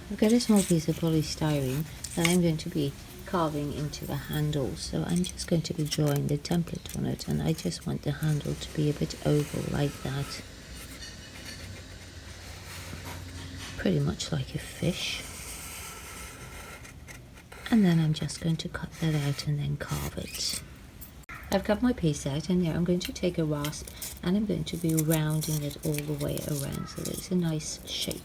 I've got a small piece of polystyrene that I'm going to be carving into a handle, so I'm just going to be drawing the template on it, and I just want the handle to be a bit oval like that, pretty much like a fish. And then I'm just going to cut that out and then carve it. I've cut my piece out, and now I'm going to take a rasp and I'm going to be rounding it all the way around so that it's a nice shape.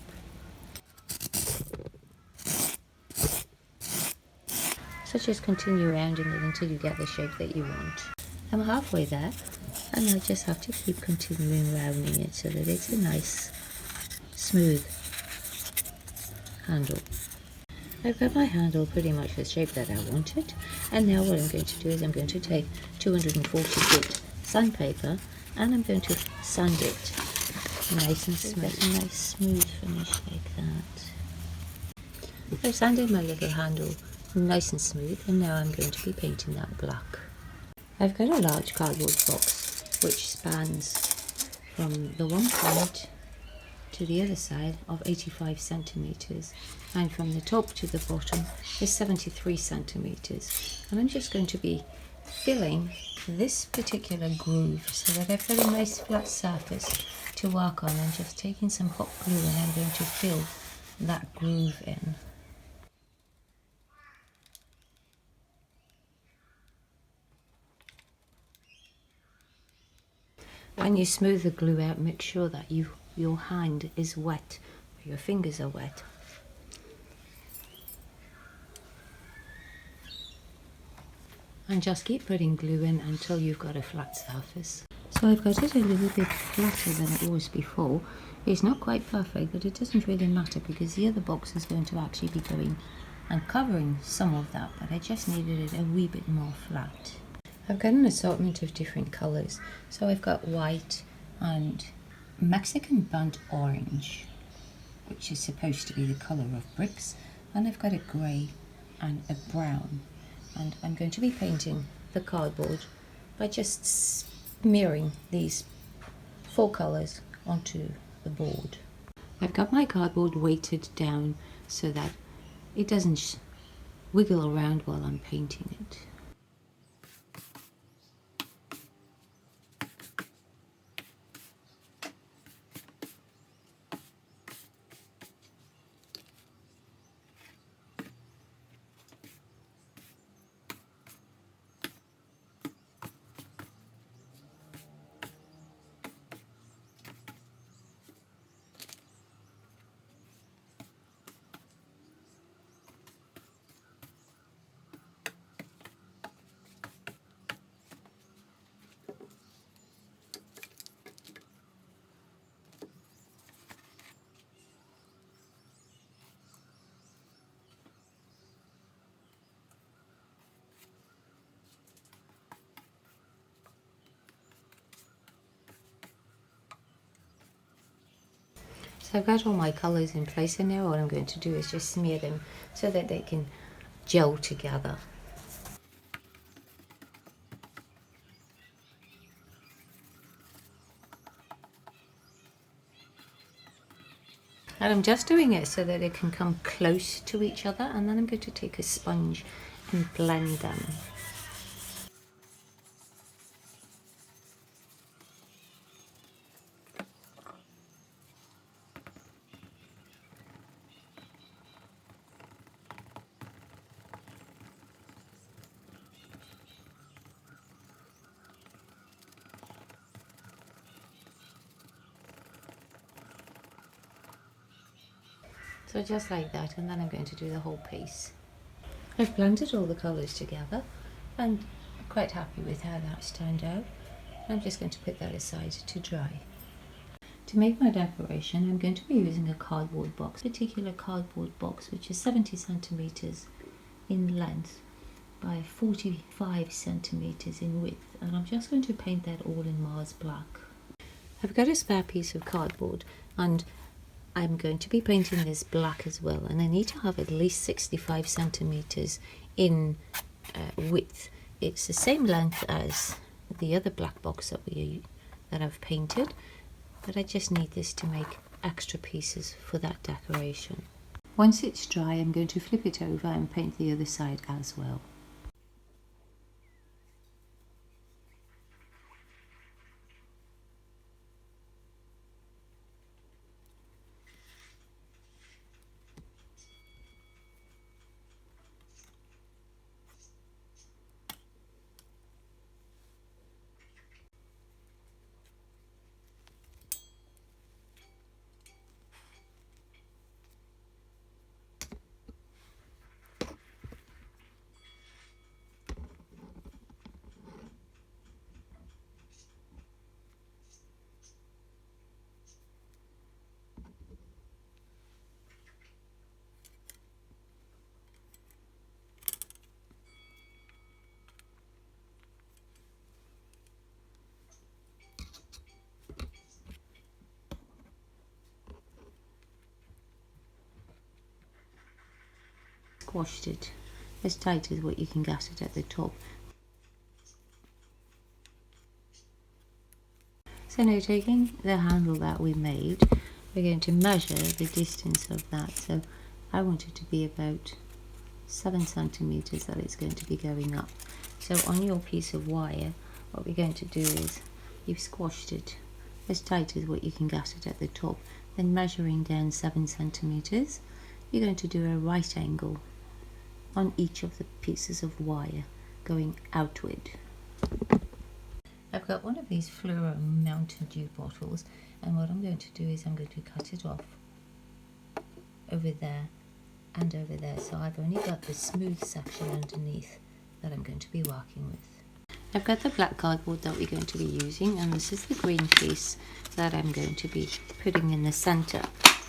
So just continue rounding it until you get the shape that you want. I'm halfway there, and I just have to keep continuing rounding it so that it's a nice smooth handle. I've got my handle pretty much the shape that I wanted, and now what I'm going to do is I'm going to take 240 grit sandpaper and I'm going to sand it nice and smooth, a nice smooth finish like that. I've sanded my little handle nice and smooth, and now I'm going to be painting that black. I've got a large cardboard box which spans from the one point to the other side of 85 centimeters, and from the top to the bottom is 73 centimeters, and I'm just going to be filling this particular groove so that I've got a nice flat surface to work on, and just taking some hot glue and I'm going to fill that groove in. When you smooth the glue out, make sure that your hand is wet, or your fingers are wet. And just keep putting glue in until you've got a flat surface. So I've got it a little bit flatter than it was before. It's not quite perfect, but it doesn't really matter because the other box is going to actually be going and covering some of that, but I just needed it a wee bit more flat. I've got an assortment of different colours. So I've got white and Mexican burnt orange, which is supposed to be the colour of bricks, and I've got a grey and a brown, and I'm going to be painting the cardboard by just smearing these 4 colours onto the board. I've got my cardboard weighted down so that it doesn't wiggle around while I'm painting it. So I've got all my colours in place, and now what I'm going to do is just smear them so that they can gel together. And I'm just doing it so that they can come close to each other, and then I'm going to take a sponge and blend them. So just like that, and then I'm going to do the whole piece. I've blended all the colours together and I'm quite happy with how that's turned out. I'm just going to put that aside to dry. To make my decoration, I'm going to be using a cardboard box, a particular cardboard box which is 70 centimeters in length by 45 centimeters in width, and I'm just going to paint that all in Mars black. I've got a spare piece of cardboard and I'm going to be painting this black as well, and I need to have at least 65 centimeters in width. It's the same length as the other black box that I've painted, but I just need this to make extra pieces for that decoration. Once it's dry, I'm going to flip it over and paint the other side as well. Squashed it as tight as what you can get it at the top. So now, taking the handle that we made, we're going to measure the distance of that. So I want it to be about 7 centimeters that it's going to be going up. So on your piece of wire, what we're going to do is, you've squashed it as tight as what you can get it at the top, then measuring down 7 centimeters, you're going to do a right angle on each of the pieces of wire going outward. I've got one of these fluoro Mountain Dew bottles, and what I'm going to do is I'm going to cut it off over there and over there, so I've only got the smooth section underneath that I'm going to be working with. I've got the black cardboard that we're going to be using, and this is the green piece that I'm going to be putting in the center.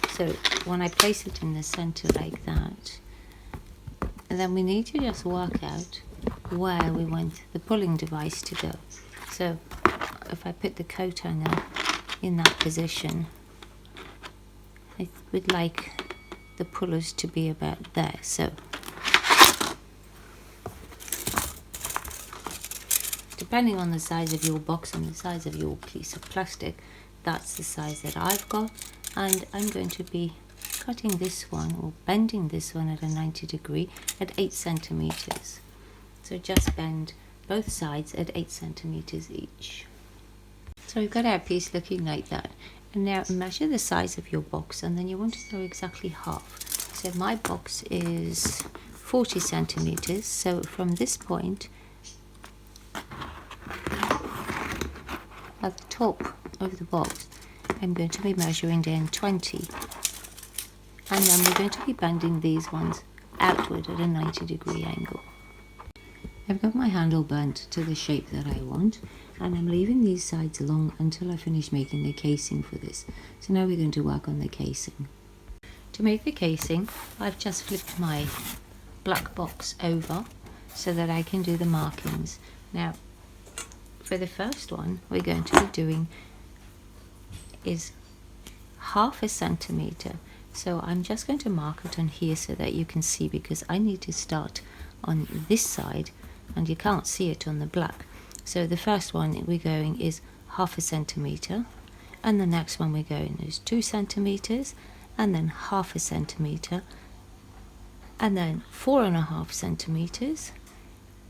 So when I place it in the center like that, and then we need to just work out where we want the pulling device to go. So if I put the coat hanger in that position, I would like the pullers to be about there. So depending on the size of your box and the size of your piece of plastic, that's the size that I've got, and I'm going to be cutting this one or bending this one at a 90 degree at 8 centimeters. So just bend both sides at 8 centimeters each. So we've got our piece looking like that. And now measure the size of your box, and then you want to know exactly half. So my box is 40 centimeters. So from this point at the top of the box, I'm going to be measuring down 20. And then we're going to be bending these ones outward at a 90 degree angle. I've got my handle bent to the shape that I want, and I'm leaving these sides long until I finish making the casing for this. So now we're going to work on the casing. To make the casing, I've just flipped my black box over so that I can do the markings. Now, for the first one, we're going to be doing is 1/2 centimeter. So I'm just going to mark it on here so that you can see, because I need to start on this side and you can't see it on the black. So the first one we're going is 1/2 centimeter, and the next one we're going is 2 centimeters, and then 1/2 centimeter, and then 4.5 centimeters,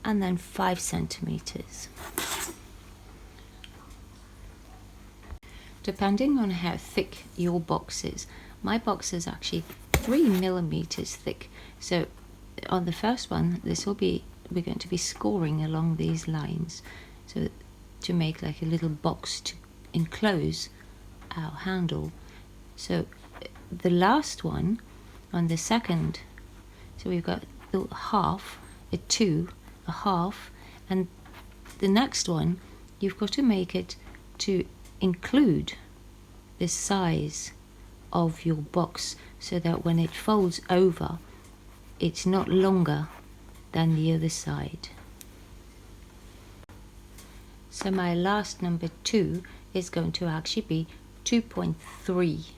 and then 5 centimeters. Depending on how thick your box is, my box is actually 3 millimeters thick. So on the first one, we're going to be scoring along these lines, so to make like a little box to enclose our handle. So the last one on the second, so we've got the 1/2, a 2, a 1/2, and the next one you've got to make it to include the size of your box, so that when it folds over, it's not longer than the other side. So my last number 2 is going to actually be 2.3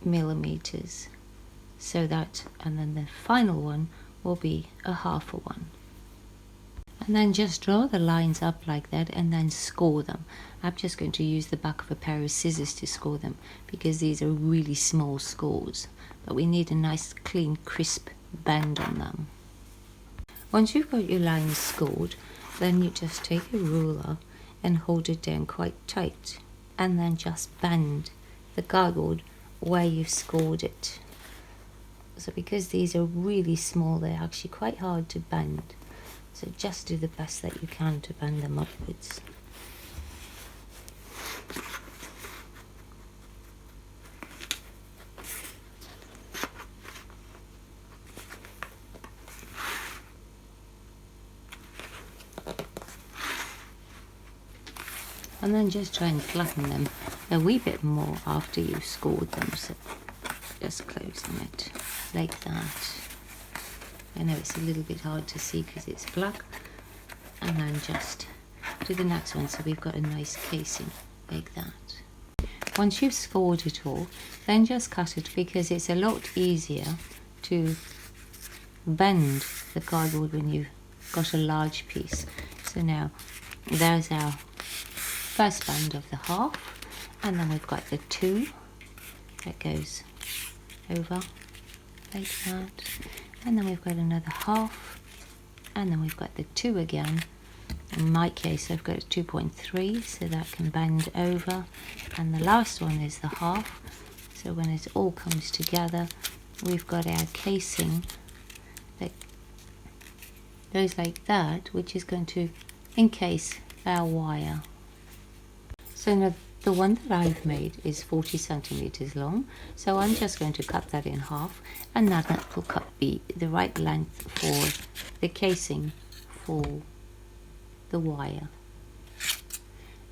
millimeters. So that, and then the final one will be a 1/2 one. And then just draw the lines up like that and then score them. I'm just going to use the back of a pair of scissors to score them because these are really small scores. But we need a nice clean crisp bend on them. Once you've got your lines scored, then you just take a ruler and hold it down quite tight and then just bend the cardboard where you've scored it. So because these are really small, they're actually quite hard to bend. So just do the best that you can to bend them upwards. And then just try and flatten them a wee bit more after you've scored them. So just closing it like that. I know it's a little bit hard to see because it's black. And then just do the next one so we've got a nice casing like that. Once you've scored it all, then just cut it because it's a lot easier to bend the cardboard when you've got a large piece. So now there's our first band of the half, and then we've got the 2 that goes over like that, and then we've got another half, and then we've got the 2 again. In my case I've got a 2.3 so that can bend over, and the last one is the half. So when it all comes together, we've got our casing that goes like that, which is going to encase our wire. So now the one that I've made is 40 centimeters long, so I'm just going to cut that in half, and that will be the right length for the casing for the wire.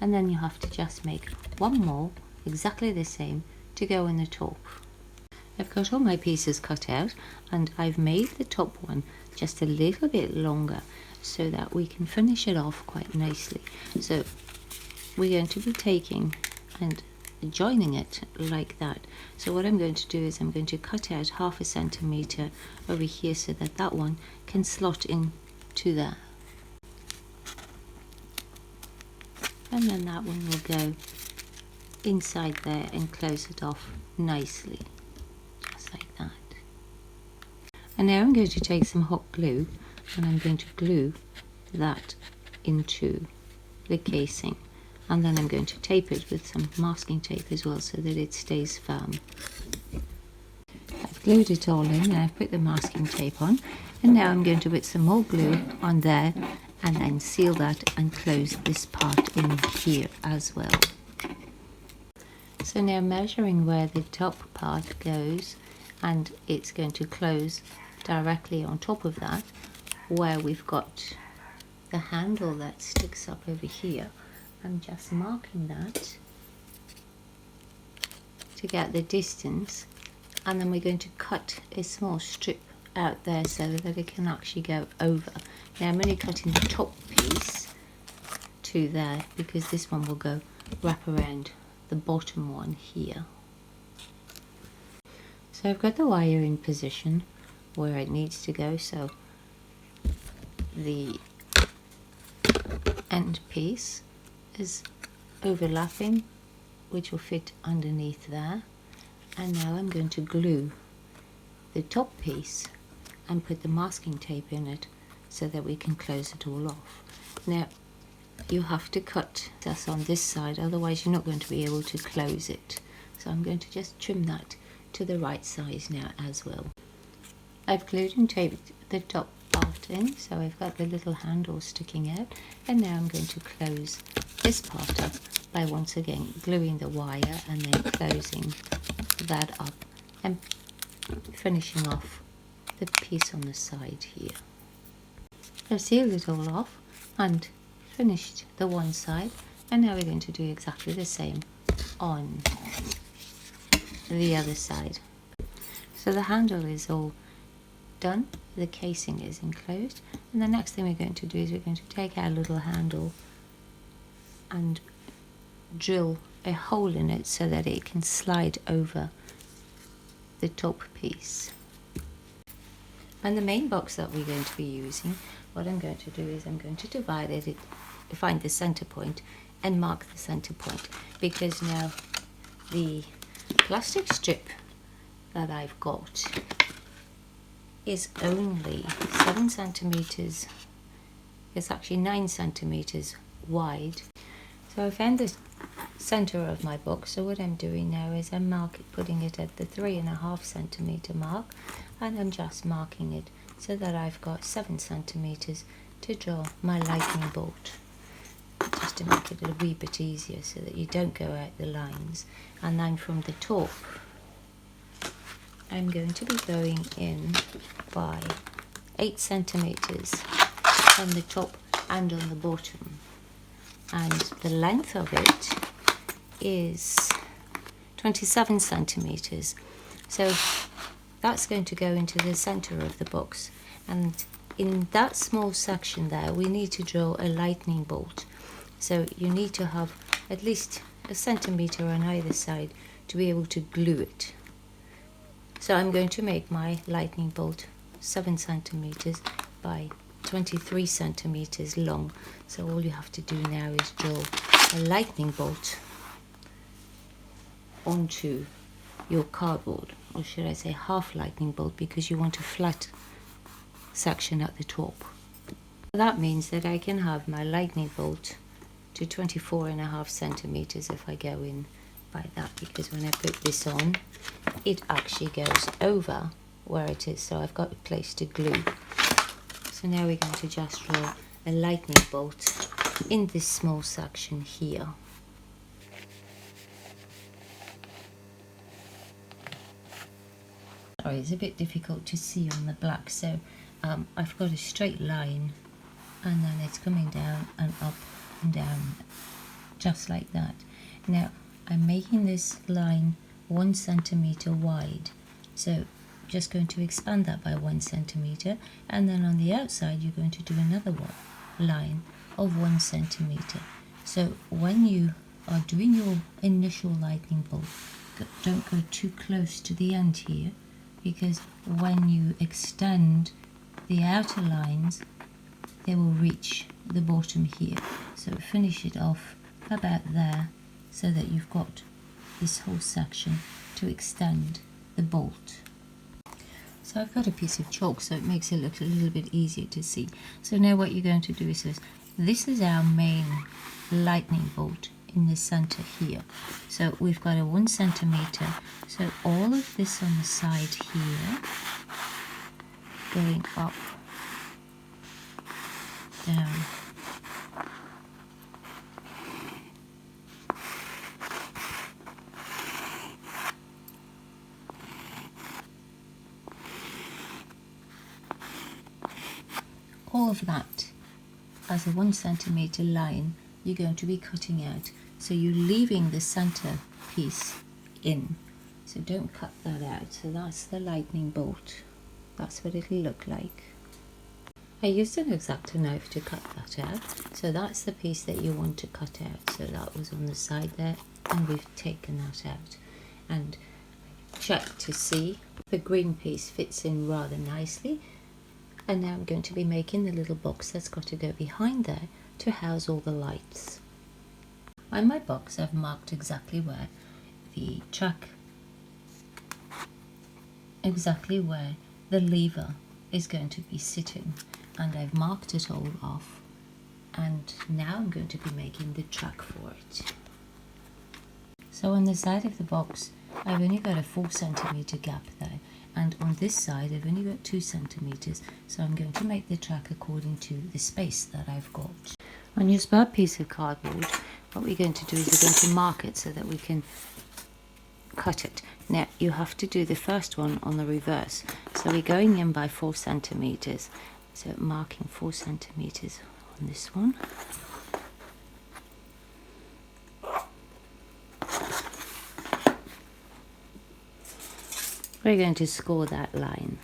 And then you have to just make one more exactly the same to go in the top. I've got all my pieces cut out, and I've made the top one just a little bit longer so that we can finish it off quite nicely. So we're going to be taking and joining it like that. So what I'm going to do is I'm going to cut out 1/2 centimeter over here so that that one can slot into there. And then that one will go inside there and close it off nicely, just like that. And now I'm going to take some hot glue and I'm going to glue that into the casing. And then I'm going to tape it with some masking tape as well so that it stays firm. I've glued it all in and I've put the masking tape on, and now I'm going to put some more glue on there and then seal that and close this part in here as well. So now measuring where the top part goes, and it's going to close directly on top of that where we've got the handle that sticks up over here. I'm just marking that to get the distance, and then we're going to cut a small strip out there so that it can actually go over. Now I'm only cutting the top piece to there because this one will go wrap around the bottom one here. So I've got the wire in position where it needs to go, so the end piece is overlapping, which will fit underneath there. And now I'm going to glue the top piece and put the masking tape in it so that we can close it all off. Now you have to cut this on this side, otherwise you're not going to be able to close it. So I'm going to just trim that to the right size now as well. I've glued and taped the top part in, so I've got the little handle sticking out, and now I'm going to close this part up by once again gluing the wire and then closing that up and finishing off the piece on the side here. I've sealed it all off and finished the one side, and now we're going to do exactly the same on the other side. So the handle is all done, the casing is enclosed, and the next thing we're going to do is we're going to take our little handle and drill a hole in it so that it can slide over the top piece. And the main box that we're going to be using what I'm going to do is I'm going to divide it, find the center point and mark the center point, because now the plastic strip that I've got is only 7 centimeters. It's actually 9 centimeters wide. So I found the center of my box, so what I'm doing now is I'm putting it at the 3.5 centimeter mark, and I'm just marking it so that I've got 7 centimeters to draw my lightning bolt, just to make it a wee bit easier so that you don't go out the lines. And then from the top I'm going to be going in by 8 centimeters on the top and on the bottom, and the length of it is 27 centimeters. So that's going to go into the center of the box, and in that small section there we need to draw a lightning bolt. So you need to have at least a centimeter on either side to be able to glue it. So I'm going to make my lightning bolt 7 centimeters by 23 centimeters long. So all you have to do now is draw a lightning bolt onto your cardboard, or should I say half lightning bolt, because you want a flat section at the top. That means that I can have my lightning bolt to 24.5 centimeters if I go in by that, because when I put this on it actually goes over where it is, so I've got a place to glue. So now we're going to just draw a lightning bolt in this small section here. Sorry, it's a bit difficult to see on the black, so I've got a straight line and then it's coming down and up and down just like that. Now I'm making this line 1 centimeter wide, so just going to expand that by 1 centimeter, and then on the outside you're going to do another line of 1 centimeter. So when you are doing your initial lightning bolt, don't go too close to the end here, because when you extend the outer lines they will reach the bottom here. So finish it off about there so that you've got this whole section to extend the bolt. So I've got a piece of chalk so it makes it look a little bit easier to see. So now what you're going to do is this is our main lightning bolt in the center here. So we've got a 1 centimeter, so all of this on the side here going up, down, all of that as a 1 centimeter line you're going to be cutting out, so you're leaving the center piece in, so don't cut that out. So that's the lightning bolt, that's what it'll look like. I used an X-Acto knife to cut that out, so that's the piece that you want to cut out. So that was on the side there, and we've taken that out, and check to see the green piece fits in rather nicely. And now I'm going to be making the little box that's got to go behind there to house all the lights. On my box I've marked exactly where the track, exactly where the lever is going to be sitting, and I've marked it all off, and now I'm going to be making the track for it. So on the side of the box I've only got a 4 centimeter gap there, and on this side I've only got 2 centimeters, so I'm going to make the track according to the space that I've got. On your spare piece of cardboard, what we're going to do is we're going to mark it so that we can cut it. Now you have to do the first one on the reverse, so we're going in by 4 centimeters, so marking 4 centimeters on this one. We're going to score that line.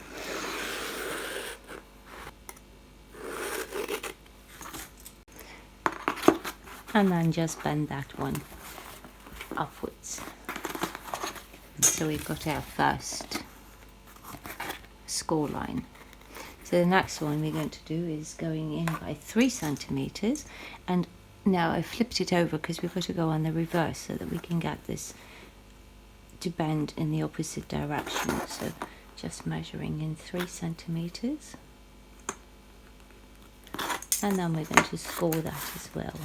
And then just bend that one upwards. So we've got our first score line. So the next one we're going to do is going in by 3 centimeters, and now I flipped it over because we've got to go on the reverse so that we can get this to bend in the opposite direction. So just measuring in 3 centimeters, and then we're going to score that as well.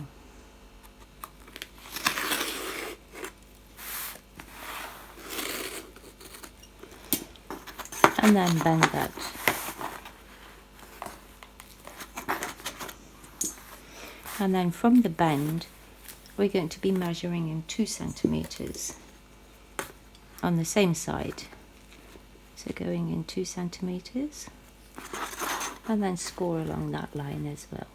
And then bend that. And then from the bend, we're going to be measuring in 2 centimeters on the same side. So going in 2 centimeters, and then score along that line as well.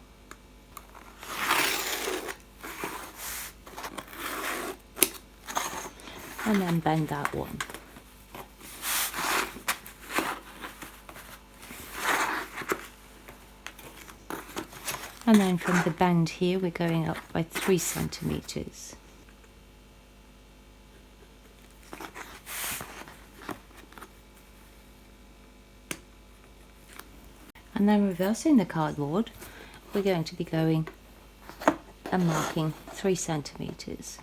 And then bend that one. And then from the bend here, we're going up by 3 centimeters. And then reversing the cardboard, we're going to be going and marking 3 centimeters.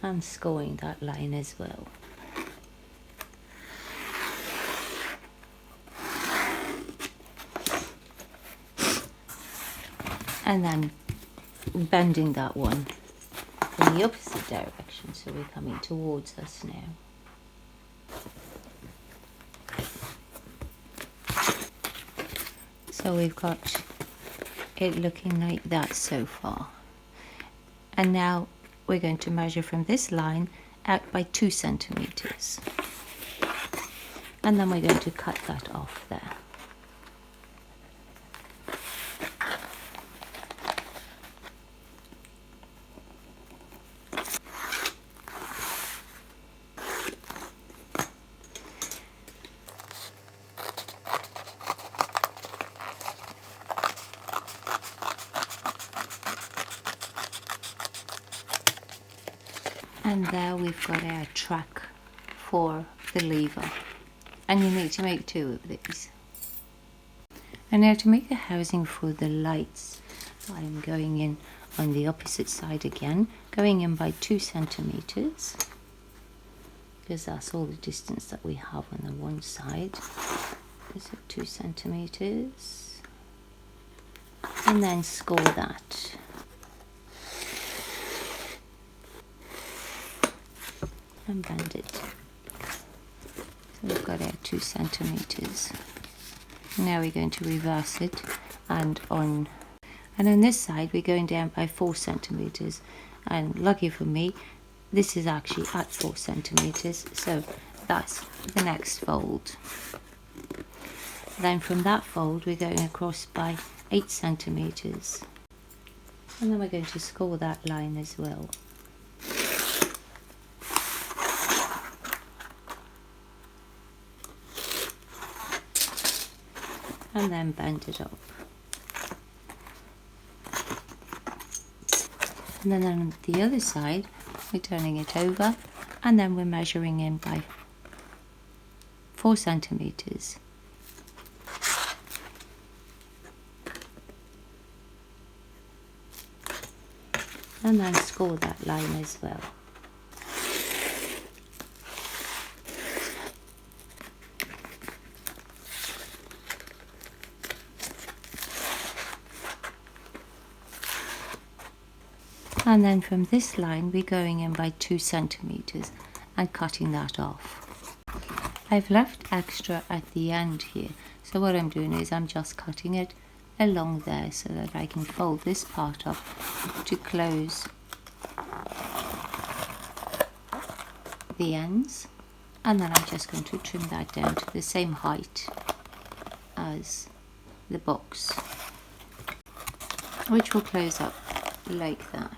And scoring that line as well. And then bending that one in the opposite direction, so we're coming towards us now. So we've got it looking like that so far. And now we're going to measure from this line out by 2 centimeters. And then we're going to cut that off there. And there we've got our track for the lever, and you need to make 2 of these. And now to make the housing for the lights, I'm going in on the opposite side again, going in by 2 centimeters, because that's all the distance that we have on the one side. So 2 centimeters, and then score that. And bend it. So we've got our 2 centimeters. Now we're going to reverse it, and on this side we're going down by 4 centimeters. And lucky for me, this is actually at 4 centimeters, so that's the next fold. Then from that fold we're going across by 8 centimeters, and then we're going to score that line as well. And then bend it up. And then on the other side, we're turning it over, and then we're measuring in by 4 centimeters. And then score that line as well. And then from this line we're going in by 2 centimeters and cutting that off. I've left extra at the end here, so what I'm doing is I'm just cutting it along there so that I can fold this part up to close the ends, and then I'm just going to trim that down to the same height as the box, which will close up like that.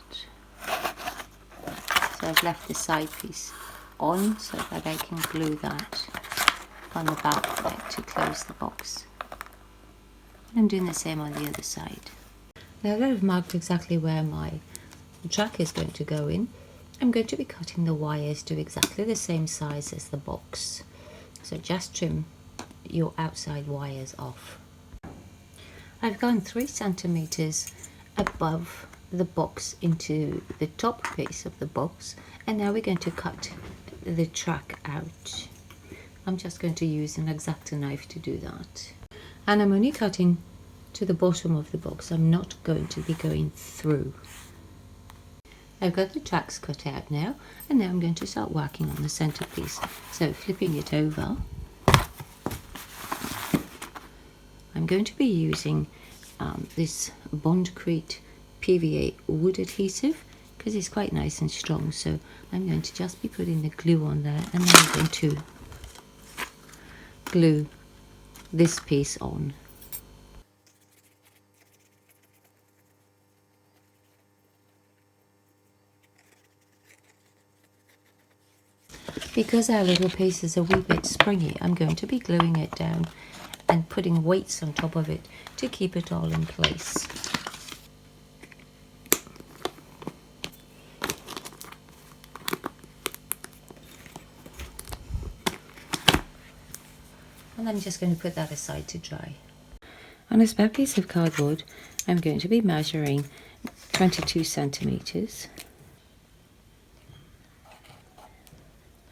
So I've left the side piece on so that I can glue that on the back there to close the box. And I'm doing the same on the other side. Now that I've marked exactly where my track is going to go in, I'm going to be cutting the wires to exactly the same size as the box. So just trim your outside wires off. I've gone 3 centimeters above the box into the top piece of the box, and now we're going to cut the track out. I'm just going to use an X-Acto knife to do that. And I'm only cutting to the bottom of the box. I'm not going to be going through. I've got the tracks cut out now, and now I'm going to start working on the centerpiece. So flipping it over, I'm going to be using this Bondcrete PVA wood adhesive because it's quite nice and strong. So I'm going to just be putting the glue on there, and then I'm going to glue this piece on. Because our little piece is a wee bit springy, I'm going to be gluing it down and putting weights on top of it to keep it all in place. And I'm just going to put that aside to dry. On a spare piece of cardboard, I'm going to be measuring 22 centimeters.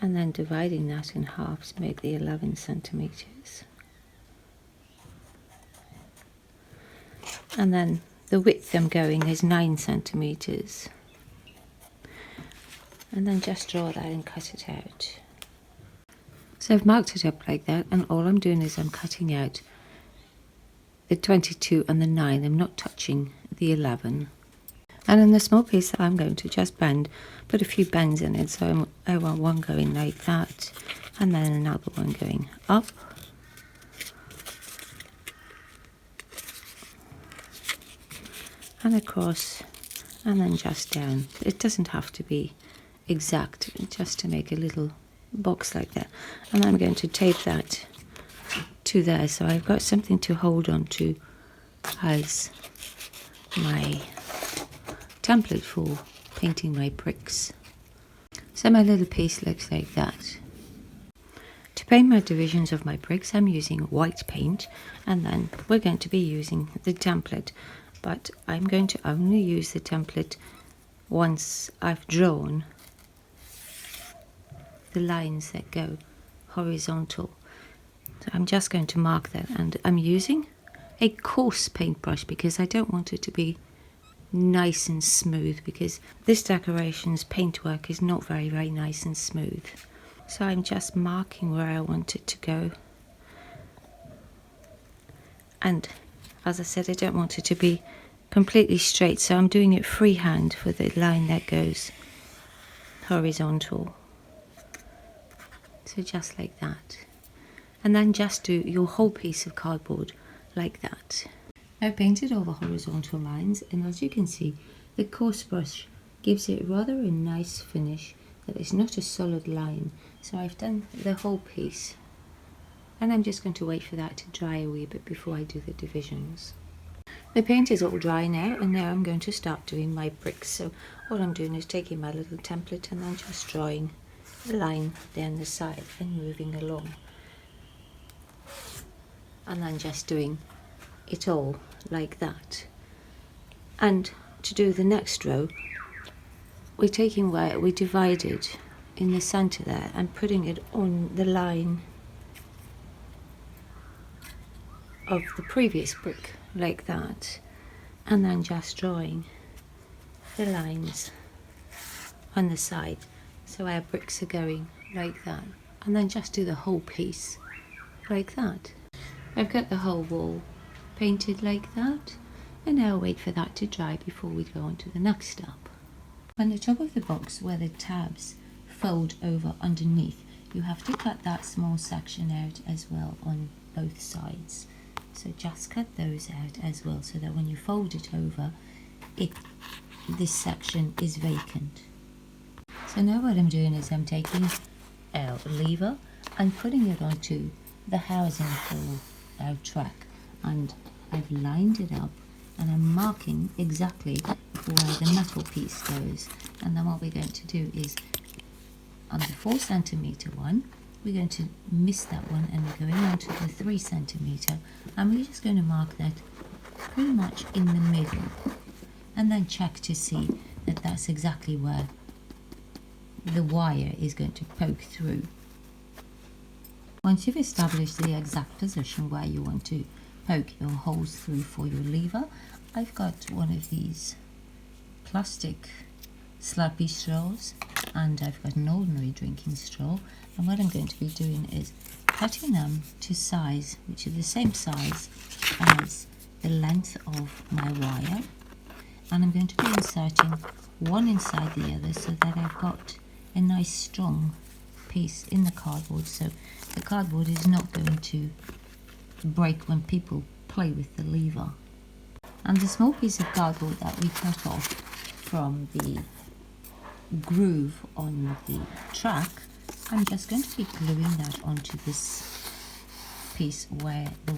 And then dividing that in half to make the 11 centimeters. And then the width I'm going is 9 centimeters. And then just draw that and cut it out. So I've marked it up like that, and all I'm doing is I'm cutting out the 22 and the 9. I'm not touching the 11. And in the small piece I'm going to just bend, put a few bends in it. So I want one going like that, and then another one going up. And across, and then just down. It doesn't have to be exact, just to make a little box like that. And I'm going to tape that to there, so I've got something to hold on to as my template for painting my bricks. So my little piece looks like that. To paint my divisions of my bricks, I'm using white paint, and then we're going to be using the template, but I'm going to only use the template once I've drawn the lines that go horizontal. So I'm just going to mark that, and I'm using a coarse paintbrush because I don't want it to be nice and smooth, because this decoration's paintwork is not very nice and smooth. So I'm just marking where I want it to go, and as I said, I don't want it to be completely straight, so I'm doing it freehand for the line that goes horizontal. So just like that, and then just do your whole piece of cardboard like that. I've painted all the horizontal lines, and as you can see, the coarse brush gives it rather a nice finish that is not a solid line. So I've done the whole piece, and I'm just going to wait for that to dry a wee bit before I do the divisions. The paint is all dry now, and now I'm going to start doing my bricks. So all I'm doing is taking my little template and then just drawing a line down the side and moving along, and then just doing it all like that. And to do the next row, we're taking where we divided in the center there and putting it on the line of the previous brick like that, and then just drawing the lines on the side so our bricks are going like that, and then just do the whole piece like that. I've got the whole wall painted like that, and now wait for that to dry before we go on to the next step. On the top of the box where the tabs fold over underneath, you have to cut that small section out as well on both sides. So just cut those out as well, so that when you fold it over, this section is vacant. So now what I'm doing is I'm taking a lever and putting it onto the housing for our track, and I've lined it up, and I'm marking exactly where the metal piece goes. And then what we're going to do is on the 4 centimeter one, we're going to miss that one and we're going on to the 3 centimeter, and we're just going to mark that pretty much in the middle, and then check to see that that's exactly where the wire is going to poke through. Once you've established the exact position where you want to poke your holes through for your lever, I've got one of these plastic Slurpee straws and I've got an ordinary drinking straw, and what I'm going to be doing is cutting them to size which are the same size as the length of my wire, and I'm going to be inserting one inside the other so that I've got a nice strong piece in the cardboard, so the cardboard is not going to break when people play with the lever. And the small piece of cardboard that we cut off from the groove on the track, I'm just going to be gluing that onto this piece where the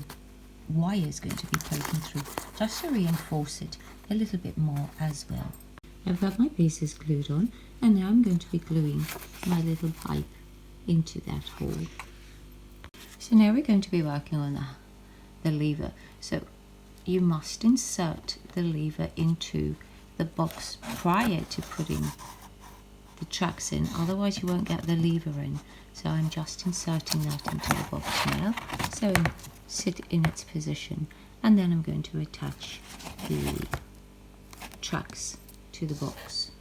wire is going to be poking through, just to reinforce it a little bit more as well. I've got my pieces glued on, and now I'm going to be gluing my little pipe into that hole. So now we're going to be working on the lever. So you must insert the lever into the box prior to putting the tracks in, otherwise you won't get the lever in. So I'm just inserting that into the box now, so it'll sit in its position, and then I'm going to attach the tracks to the box.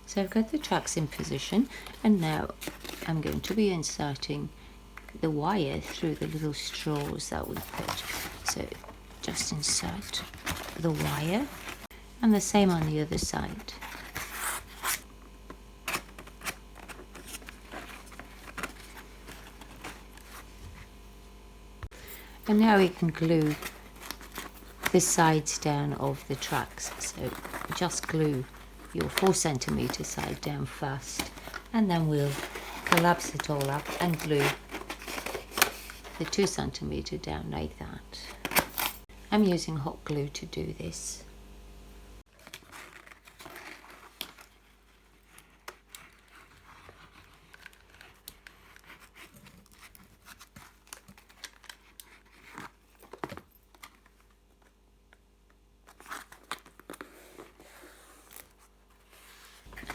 So I've got the tracks in position, and now I'm going to be inserting the wire through the little straws that we put. So just insert the wire, and the same on the other side. And now we can glue the sides down of the tracks. So just glue your 4 centimeter side down first, and then we'll collapse it all up and glue the 2 centimeter down like that. I'm using hot glue to do this.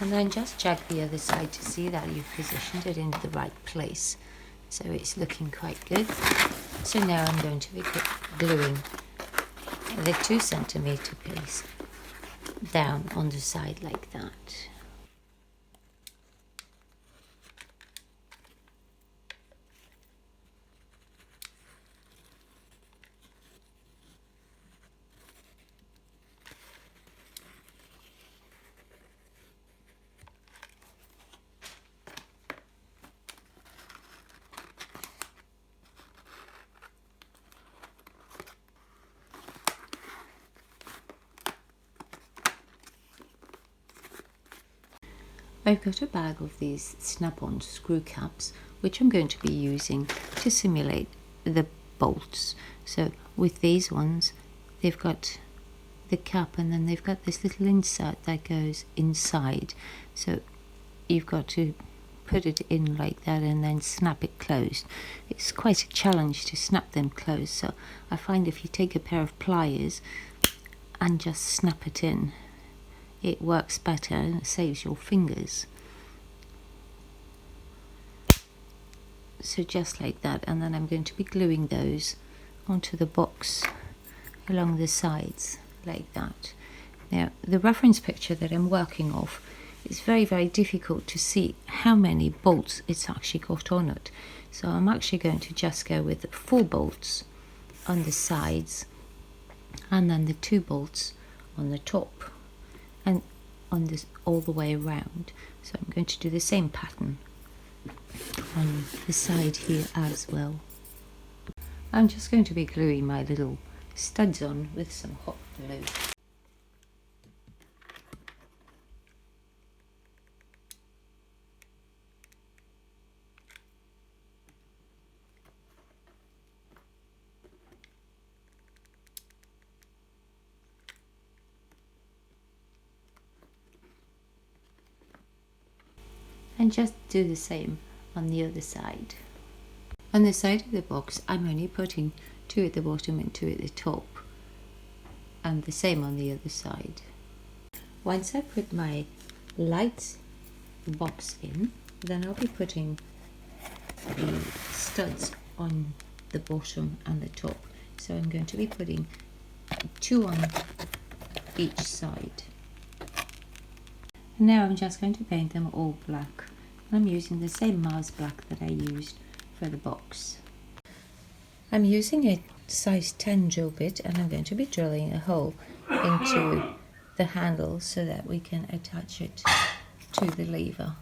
And then just check the other side to see that you've positioned it in the right place. So it's looking quite good. So now I'm going to be gluing the 2 centimeter piece down on the side like that. I've got a bag of these snap-on screw caps which I'm going to be using to simulate the bolts. So with these ones, they've got the cap and then they've got this little insert that goes inside. So you've got to put it in like that and then snap it closed. It's quite a challenge to snap them closed, so I find if you take a pair of pliers and just snap it in, it works better and it saves your fingers. So just like that, and then I'm going to be gluing those onto the box along the sides like that. Now the reference picture that I'm working off is very difficult to see how many bolts it's actually got on it, so I'm actually going to just go with 4 bolts on the sides and then the 2 bolts on the top and on this all the way around. So I'm going to do the same pattern on the side here as well. I'm just going to be gluing my little studs on with some hot glue. and just do the same on the other side. On the side of the box, I'm only putting 2 at the bottom and 2 at the top, and the same on the other side. Once I put my light box in, then I'll be putting the studs on the bottom and the top. So I'm going to be putting 2 on each side. And now I'm just going to paint them all black. I'm using the same Mars black that I used for the box. I'm using a size 10 drill bit, and I'm going to be drilling a hole into the handle so that we can attach it to the lever.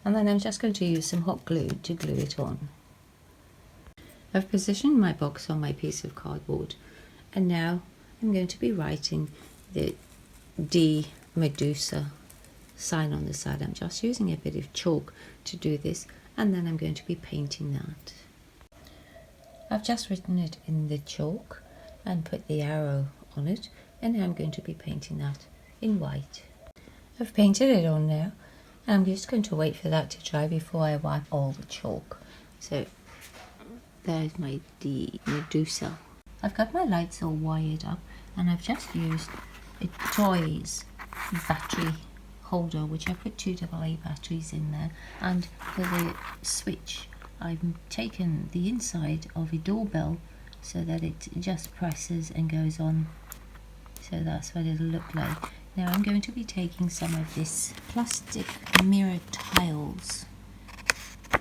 And then I'm just going to use some hot glue to glue it on. I've positioned my box on my piece of cardboard, and now I'm going to be writing the D Medusa sign on the side. I'm just using a bit of chalk to do this, and then I'm going to be painting that. I've just written it in the chalk and put the arrow on it, and now I'm going to be painting that in white. I've painted it on now, and I'm just going to wait for that to dry before I wipe all the chalk. So there's my D Medusa. I've got my lights all wired up, and I've just used a Toys battery holder, which I put 2 AA batteries in there, and for the switch I've taken the inside of a doorbell so that it just presses and goes on. So that's what it'll look like. Now I'm going to be taking some of this plastic mirror tiles.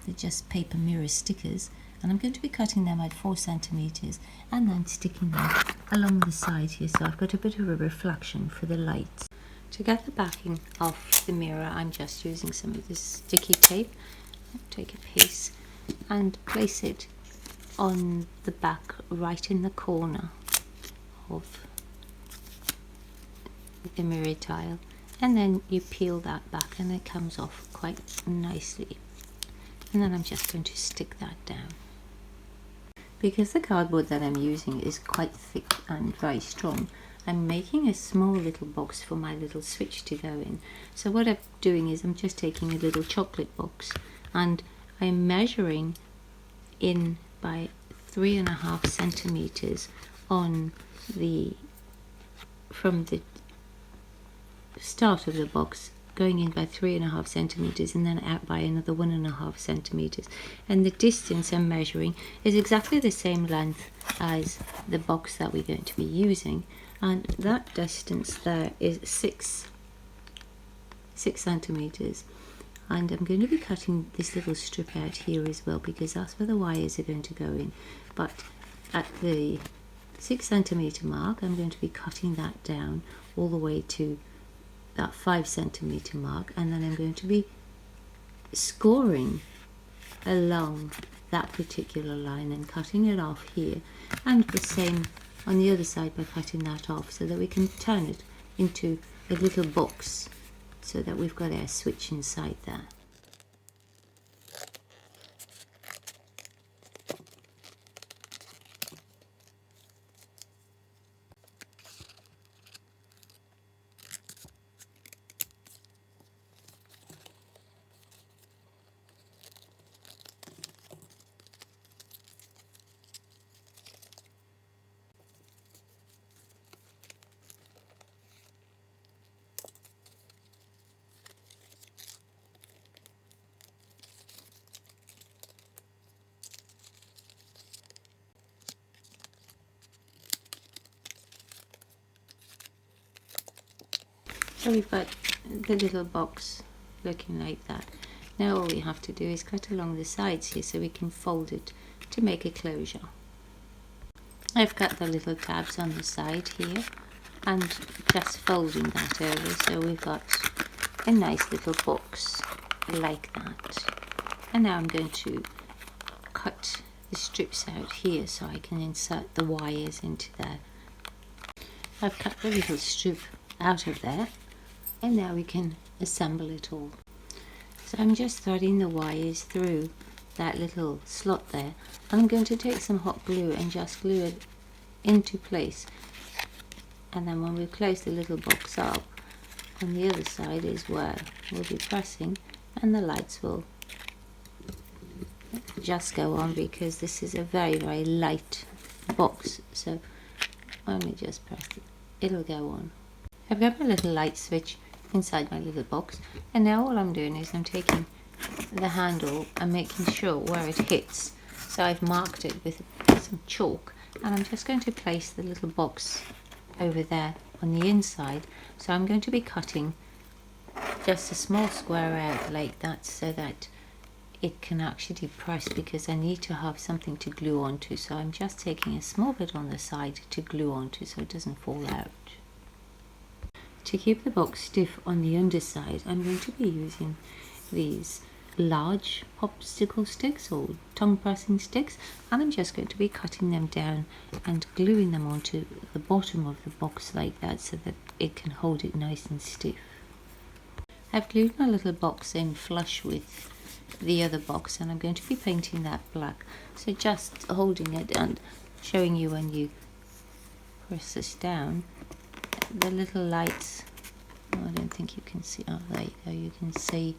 They're just paper mirror stickers, and I'm going to be cutting them at 4 centimeters and then sticking them along the side here, so I've got a bit of a reflection for the lights. To get the backing off the mirror, I'm just using some of this sticky tape. I'll take a piece and place it on the back right in the corner of the mirror tile, and then you peel that back and it comes off quite nicely. And then I'm just going to stick that down. Because the cardboard that I'm using is quite thick and very strong, I'm making a small little box for my little switch to go in. So what I'm doing is I'm just taking a little chocolate box, and I'm measuring in by 3.5 centimeters on the from the start of the box, going in by 3.5 centimeters and then out by another 1.5 centimeters, and the distance I'm measuring is exactly the same length as the box that we're going to be using, and that distance there is 6 centimeters. And I'm going to be cutting this little strip out here as well, because that's where the wires are going to go in. But at the 6 centimeter mark, I'm going to be cutting that down all the way to that 5 centimeter mark, and then I'm going to be scoring along that particular line and cutting it off here, and the same on the other side by cutting that off, so that we can turn it into a little box so that we've got our switch inside there. So we've got the little box looking like that. Now all we have to do is cut along the sides here so we can fold it to make a closure. I've got the little tabs on the side here and just folding that over, so we've got a nice little box like that. And now I'm going to cut the strips out here so I can insert the wires into there. I've cut the little strip out of there, and now we can assemble it all. So I'm just threading the wires through that little slot there. I'm going to take some hot glue and just glue it into place, and then when we close the little box up on the other side is where we'll be pressing, and the lights will just go on because this is a very, very light box. So when we just press it, it'll go on. I've got my little light switch inside my little box, and now all I'm doing is I'm taking the handle and making sure where it hits. So I've marked it with some chalk, and I'm just going to place the little box over there on the inside. So I'm going to be cutting just a small square out like that so that it can actually press, because I need to have something to glue onto. So I'm just taking a small bit on the side to glue onto so it doesn't fall out. To keep the box stiff on the underside, I'm going to be using these large popsicle sticks or tongue pressing sticks, and I'm just going to be cutting them down and gluing them onto the bottom of the box like that so that it can hold it nice and stiff. I've glued my little box in flush with the other box, and I'm going to be painting that black. So just holding it and showing you when you press this down, the little lights, oh, I don't think you can see, oh there you go, you can see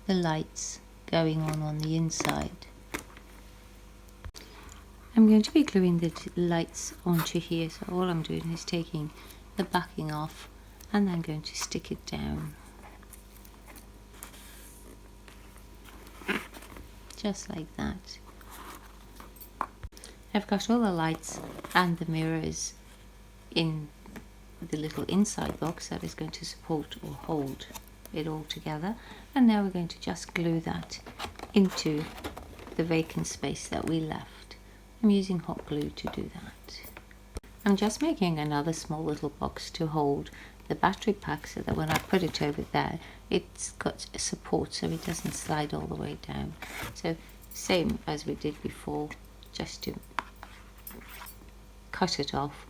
the lights going on the inside. I'm going to be gluing the lights onto here, so all I'm doing is taking the backing off and then going to stick it down. Just like that. I've got all the lights and the mirrors in the little inside box that is going to support or hold it all together, and now we're going to just glue that into the vacant space that we left. I'm using hot glue to do that. I'm just making another small little box to hold the battery pack so that when I put it over there, it's got support so it doesn't slide all the way down. So same as we did before, just to cut it off,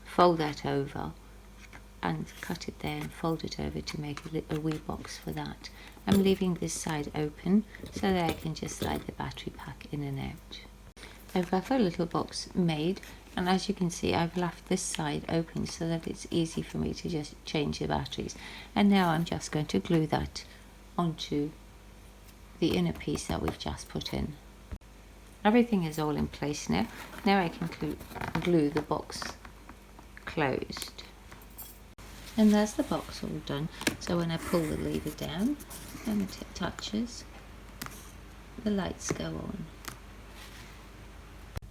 fold that over and cut it there and fold it over to make a wee box for that. I'm leaving this side open so that I can just slide the battery pack in and out. I've got a little box made, and as you can see I've left this side open so that it's easy for me to just change the batteries. And now I'm just going to glue that onto the inner piece that we've just put in. Everything is all in place now. Now I can glue the box closed. And there's the box all done. So when I pull the lever down and it touches, the lights go on.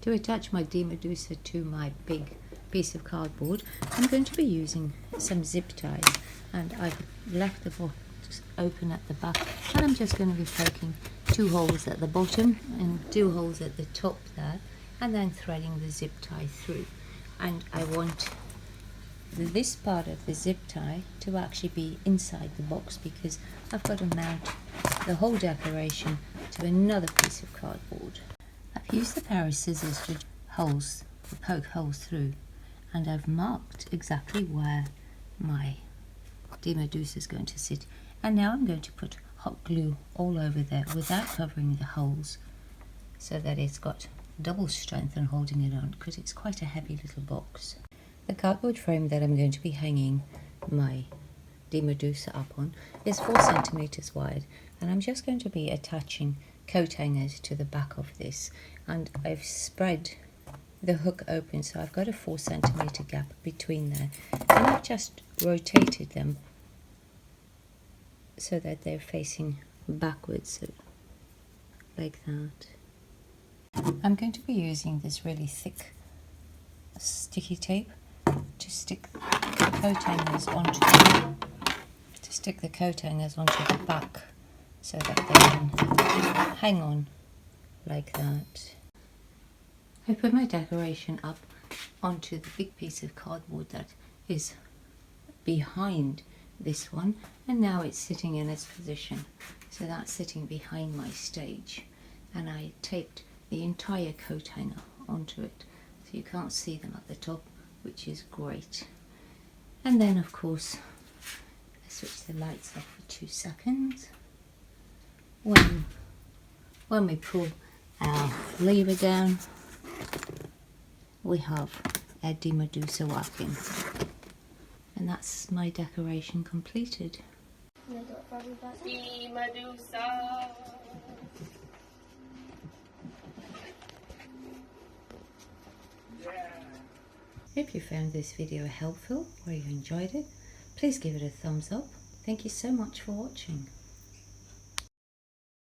To attach my Medusa to my big piece of cardboard, I'm going to be using some zip ties, and I've left the box open at the back, and I'm just going to be poking 2 holes at the bottom and 2 holes at the top there, and then threading the zip tie through. And I want this part of the zip tie to actually be inside the box because I've got to mount the whole decoration to another piece of cardboard. I've used a pair of scissors to poke holes through, and I've marked exactly where my Medusa is going to sit. And now I'm going to put hot glue all over there without covering the holes so that it's got double strength and holding it on, because it's quite a heavy little box. The cardboard frame that I'm going to be hanging my Medusa up on is 4 centimeters wide, and I'm just going to be attaching coat hangers to the back of this, and I've spread the hook open so I've got a 4 centimeter gap between there, and I've just rotated them so that they're facing backwards, so like that. I'm going to be using this really thick sticky tape to stick the coat hangers onto the back so that they can hang on like that. I put my decoration up onto the big piece of cardboard that is behind this one, and now it's sitting in its position. So that's sitting behind my stage, and I taped the entire coat hanger onto it so you can't see them at the top, which is great. And then of course I switch the lights off for 2 seconds. When we pull our lever down, we have our Medusa working, and that's my decoration completed. And I do it for everybody. The Medusa. Yeah. If you found this video helpful or you enjoyed it, please give it a thumbs up. Thank you so much for watching.